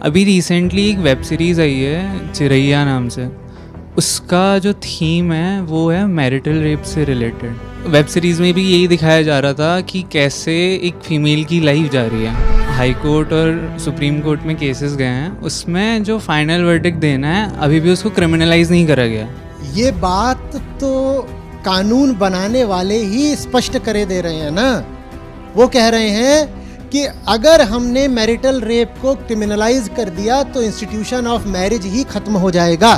अभी रिसेंटली एक web series आई है चिरैया नाम से, उसका जो थीम है वो है मैरिटल रेप से रिलेटेड। वेब सीरीज़ में भी यही दिखाया जा रहा था कि कैसे एक फीमेल की लाइफ जा रही है। हाई कोर्ट और सुप्रीम कोर्ट में केसेस गए हैं, उसमें जो फाइनल वर्डिक्ट देना है अभी भी उसको क्रिमिनलाइज नहीं करा गया। ये बात तो कानून बनाने वाले ही स्पष्ट करे दे रहे हैं ना। वो कह रहे हैं कि अगर हमने मैरिटल रेप को क्रिमिनलाइज कर दिया तो इंस्टीट्यूशन ऑफ मैरिज ही खत्म हो जाएगा।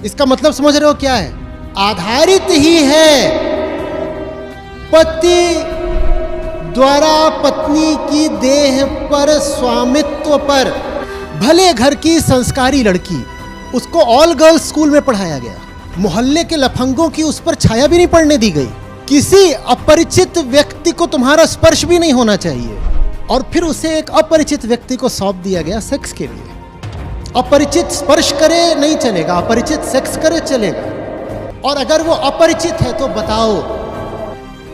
इसका मतलब समझ रहे हो क्या है? आधारित ही है पति द्वारा पत्नी की देह पर स्वामित्व पर। भले घर की संस्कारी लड़की, उसको ऑल गर्ल्स स्कूल में पढ़ाया गया, मोहल्ले के लफंगों की उस पर छाया भी नहीं पड़ने दी गई, किसी अपरिचित व्यक्ति को तुम्हारा स्पर्श भी नहीं होना चाहिए, और फिर उसे एक अपरिचित व्यक्ति को सौंप दिया गया सेक्स के लिए। अपरिचित स्पर्श करे नहीं चलेगा, अपरिचित सेक्स करे चलेगा। और अगर वो अपरिचित है तो बताओ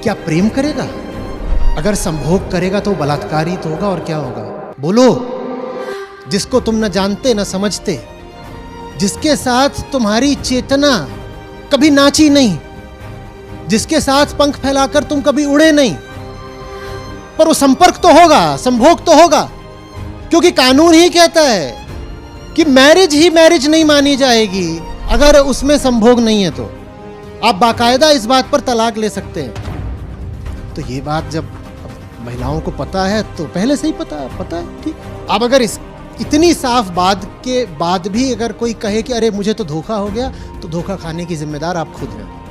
क्या प्रेम करेगा? अगर संभोग करेगा तो बलात्कारी तो होगा, और क्या होगा? बोलो। जिसको तुम न जानते न समझते, जिसके साथ तुम्हारी चेतना कभी नाची नहीं, जिसके साथ पंख फैलाकर तुम कभी उड़े नहीं, पर वो संपर्क तो होगा, संभोग तो होगा, क्योंकि कानून ही कहता है कि मैरिज ही मैरिज नहीं मानी जाएगी अगर उसमें संभोग नहीं है। तो आप बाकायदा इस बात पर तलाक ले सकते हैं। तो ये बात जब महिलाओं को पता है तो पहले से ही पता है, ठीक। अब अगर इतनी साफ बात के बाद भी अगर कोई कहे कि अरे मुझे तो धोखा हो गया, तो धोखा खाने की जिम्मेदार आप खुद हैं।